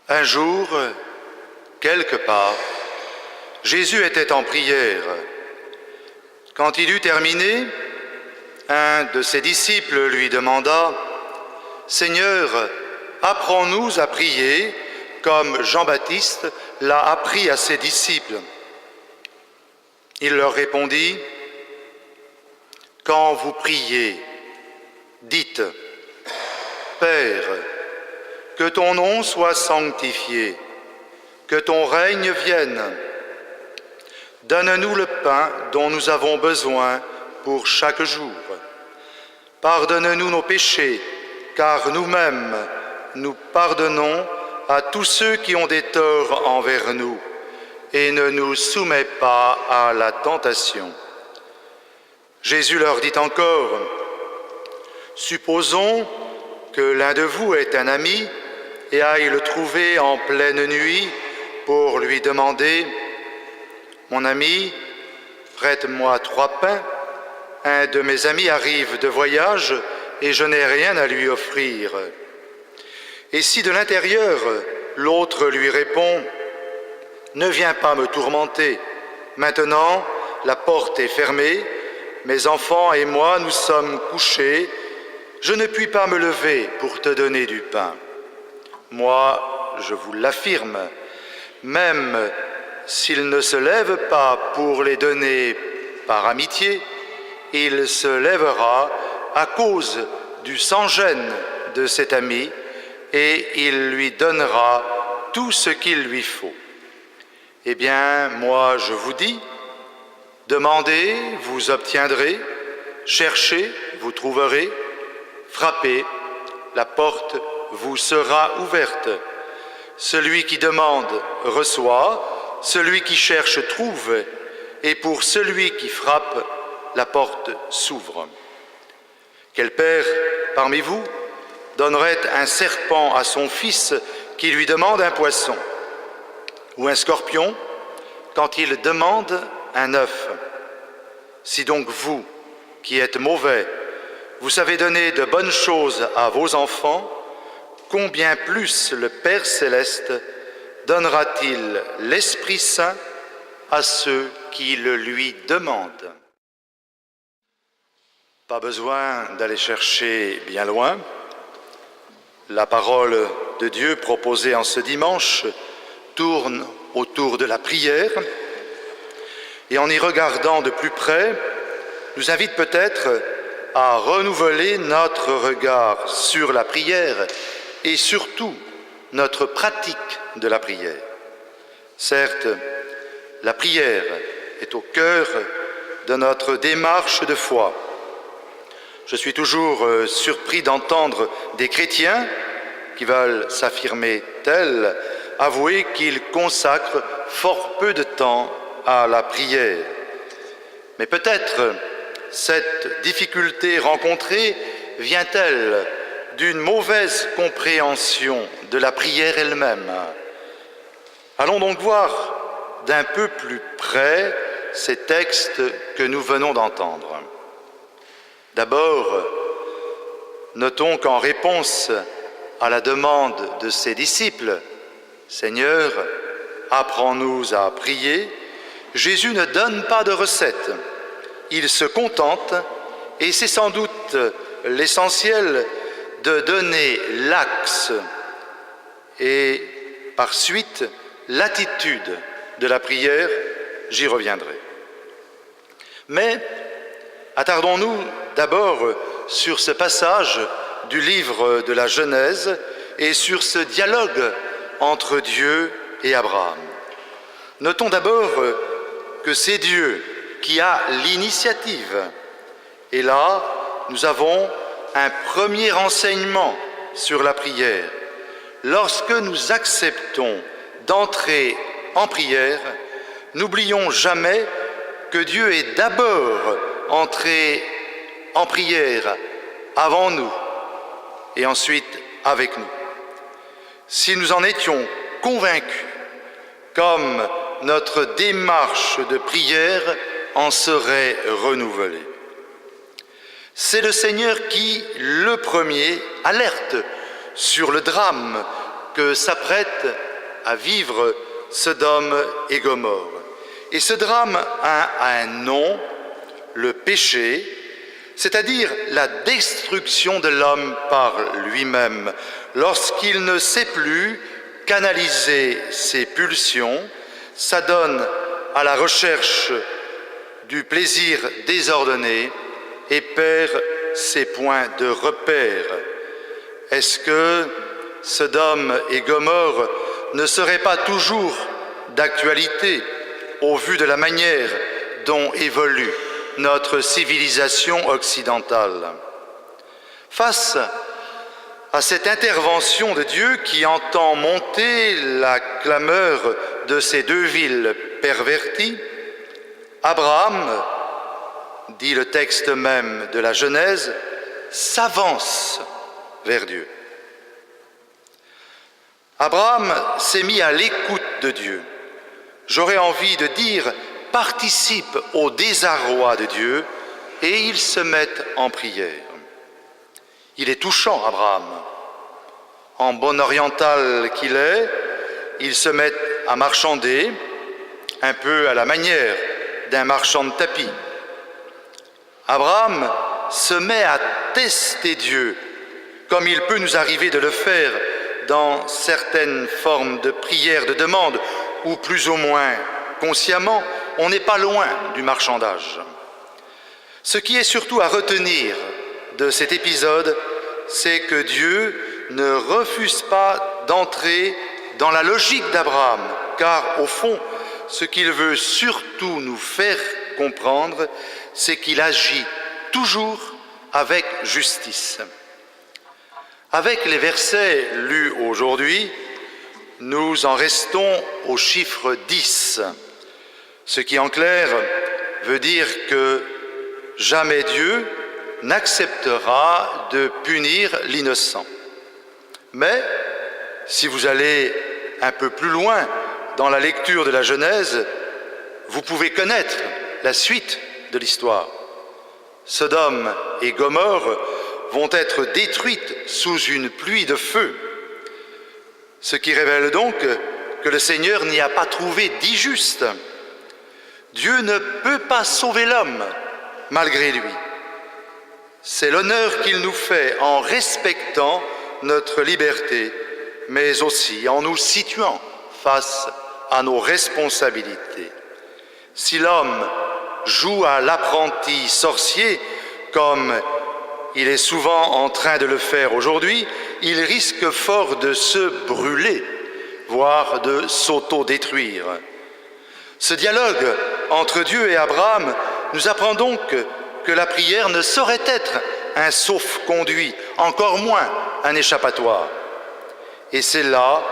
Un jour, quelque part, Jésus était en prière. Quand il eut terminé, un de ses disciples lui demanda « Seigneur, apprends-nous à prier comme Jean-Baptiste l'a appris à ses disciples. » Il leur répondit « Quand vous priez, dites « Père, que ton nom soit sanctifié, que ton règne vienne. Donne-nous le pain dont nous avons besoin pour chaque jour. Pardonne-nous nos péchés, car nous-mêmes, nous pardonnons à tous ceux qui ont des torts envers nous, et ne nous soumets pas à la tentation. » Jésus leur dit encore, « Supposons que l'un de vous ait un ami et aille le trouver en pleine nuit pour lui demander « Mon ami, prête-moi 3 pains, un de mes amis arrive de voyage et je n'ai rien à lui offrir. » Et si de l'intérieur, l'autre lui répond « Ne viens pas me tourmenter, maintenant la porte est fermée, mes enfants et moi nous sommes couchés, je ne puis pas me lever pour te donner du pain. » Moi, je vous l'affirme, même s'il ne se lève pas pour les donner par amitié, il se lèvera à cause du sans-gêne de cet ami et il lui donnera tout ce qu'il lui faut. Eh bien, moi, je vous dis, demandez, vous obtiendrez, cherchez, vous trouverez, frappez, la porte vous sera ouverte. Celui qui demande reçoit, celui qui cherche trouve, et pour celui qui frappe, la porte s'ouvre. Quel père parmi vous donnerait un serpent à son fils qui lui demande un poisson, ou un scorpion quand il demande un œuf? Si donc vous, qui êtes mauvais, vous savez donner de bonnes choses à vos enfants, combien plus le Père céleste donnera-t-il l'Esprit Saint à ceux qui le lui demandent? Pas besoin d'aller chercher bien loin. La parole de Dieu proposée en ce dimanche tourne autour de la prière et en y regardant de plus près, nous invite peut-être à renouveler notre regard sur la prière et surtout notre pratique de la prière. Certes, la prière est au cœur de notre démarche de foi. Je suis toujours surpris d'entendre des chrétiens qui veulent s'affirmer tels avouer qu'ils consacrent fort peu de temps à la prière. Mais peut-être cette difficulté rencontrée vient-elle d'une mauvaise compréhension de la prière elle-même. Allons donc voir d'un peu plus près ces textes que nous venons d'entendre. D'abord, notons qu'en réponse à la demande de ses disciples, « Seigneur, apprends-nous à prier », Jésus ne donne pas de recette. Il se contente, et c'est sans doute l'essentiel, de donner l'axe et par suite l'attitude de la prière, j'y reviendrai. Mais attardons-nous d'abord sur ce passage du livre de la Genèse et sur ce dialogue entre Dieu et Abraham. Notons d'abord que c'est Dieu qui a l'initiative. Et là, nous avons un premier enseignement sur la prière. Lorsque nous acceptons d'entrer en prière, n'oublions jamais que Dieu est d'abord entré en prière avant nous et ensuite avec nous. Si nous en étions convaincus, comme notre démarche de prière en serait renouvelée. C'est le Seigneur qui, le premier, alerte sur le drame que s'apprête à vivre Sodome et Gomorrhe. Et ce drame a un nom, le péché, c'est-à-dire la destruction de l'homme par lui-même, lorsqu'il ne sait plus canaliser ses pulsions, s'adonne à la recherche du plaisir désordonné et perd ses points de repère. Est-ce que Sodome et Gomorrhe ne seraient pas toujours d'actualité au vu de la manière dont évolue notre civilisation occidentale? Face à cette intervention de Dieu qui entend monter la clameur de ces deux villes perverties, Abraham, dit le texte même de la Genèse, s'avance vers Dieu. Abraham s'est mis à l'écoute de Dieu. J'aurais envie de dire, participe au désarroi de Dieu et il se met en prière. Il est touchant, Abraham. En bon oriental qu'il est, il se met à marchander, un peu à la manière d'un marchand de tapis. Abraham se met à tester Dieu, comme il peut nous arriver de le faire dans certaines formes de prière, de demande, ou plus ou moins consciemment, on n'est pas loin du marchandage. Ce qui est surtout à retenir de cet épisode, c'est que Dieu ne refuse pas d'entrer dans la logique d'Abraham, car au fond, ce qu'il veut surtout nous faire comprendre, c'est qu'il agit toujours avec justice. Avec les versets lus aujourd'hui, nous en restons au chiffre 10, ce qui en clair veut dire que jamais Dieu n'acceptera de punir l'innocent. Mais si vous allez un peu plus loin dans la lecture de la Genèse, vous pouvez connaître la suite de l'histoire. Sodome et Gomorrhe vont être détruites sous une pluie de feu, ce qui révèle donc que le Seigneur n'y a pas trouvé d'injuste. Dieu ne peut pas sauver l'homme malgré lui. C'est l'honneur qu'il nous fait en respectant notre liberté, mais aussi en nous situant face à nos responsabilités. Si l'homme joue à l'apprenti sorcier, comme il est souvent en train de le faire aujourd'hui, il risque fort de se brûler, voire de s'auto-détruire. Ce dialogue entre Dieu et Abraham nous apprend donc que la prière ne saurait être un sauf-conduit, encore moins un échappatoire. Et c'est là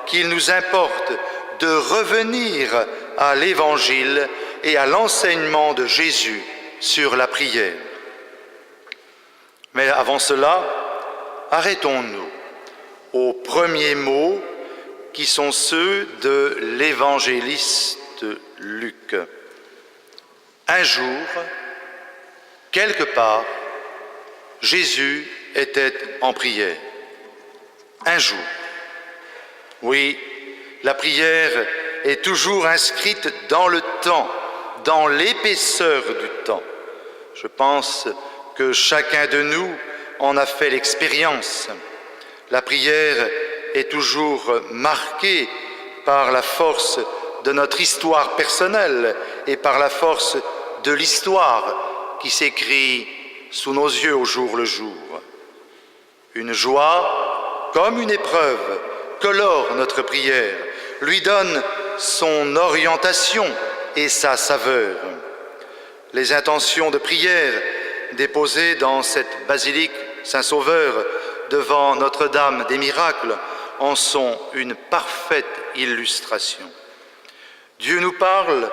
qu'il nous importe de revenir à l'Évangile et à l'enseignement de Jésus sur la prière. Mais avant cela, arrêtons-nous aux premiers mots qui sont ceux de l'évangéliste Luc. Un jour, quelque part, Jésus était en prière. Un jour. Oui, la prière est toujours inscrite dans le temps, dans l'épaisseur du temps. Je pense que chacun de nous en a fait l'expérience. La prière est toujours marquée par la force de notre histoire personnelle et par la force de l'histoire qui s'écrit sous nos yeux au jour le jour. Une joie comme une épreuve colore notre prière, lui donne son orientation et sa saveur. Les intentions de prière déposées dans cette basilique Saint-Sauveur devant Notre-Dame des Miracles en sont une parfaite illustration. Dieu nous parle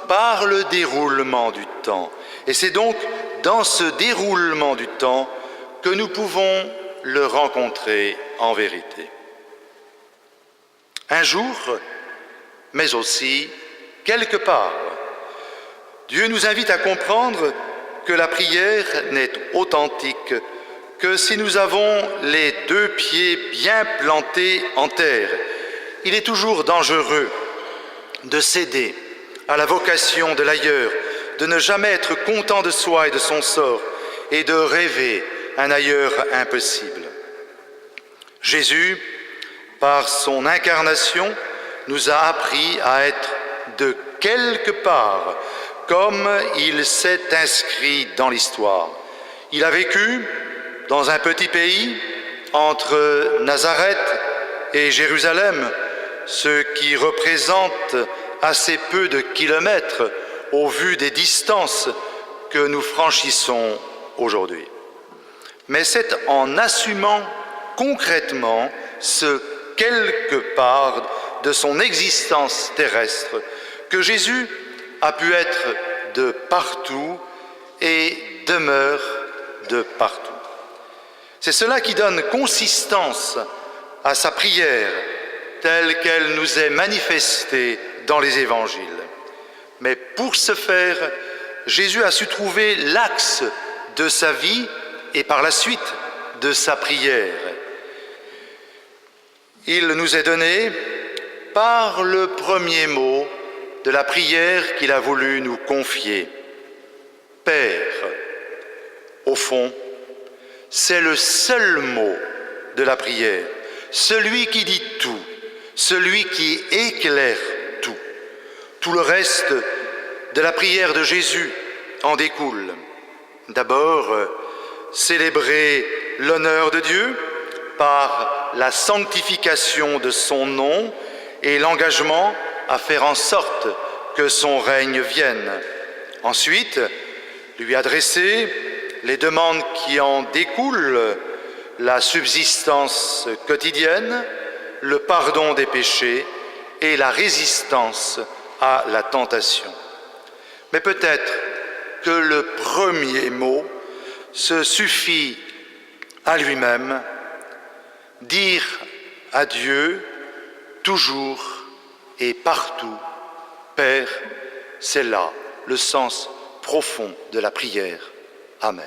par le déroulement du temps. Et c'est donc dans ce déroulement du temps que nous pouvons le rencontrer en vérité. Un jour, mais aussi quelque part, Dieu nous invite à comprendre que la prière n'est authentique que si nous avons les 2 pieds bien plantés en terre, il est toujours dangereux de céder à la vocation de l'ailleurs, de ne jamais être content de soi et de son sort, et de rêver un ailleurs impossible. Jésus, par son incarnation, nous a appris à être de quelque part, comme il s'est inscrit dans l'histoire. Il a vécu dans un petit pays, entre Nazareth et Jérusalem, ce qui représente assez peu de kilomètres au vu des distances que nous franchissons aujourd'hui. Mais c'est en assumant concrètement ce quelque part de son existence terrestre que Jésus a pu être de partout et demeure de partout. C'est cela qui donne consistance à sa prière telle qu'elle nous est manifestée dans les évangiles. Mais pour ce faire, Jésus a su trouver l'axe de sa vie et par la suite de sa prière. Il nous est donné par le premier mot de la prière qu'il a voulu nous confier. Père, au fond, c'est le seul mot de la prière, celui qui dit tout, celui qui éclaire tout. Tout le reste de la prière de Jésus en découle. D'abord, célébrer l'honneur de Dieu par la sanctification de son nom et l'engagement à faire en sorte que son règne vienne. Ensuite, lui adresser les demandes qui en découlent, la subsistance quotidienne, le pardon des péchés et la résistance à la tentation. Mais peut-être que le premier mot se suffit à lui-même, dire à Dieu toujours et partout, Père, c'est là le sens profond de la prière. Amen.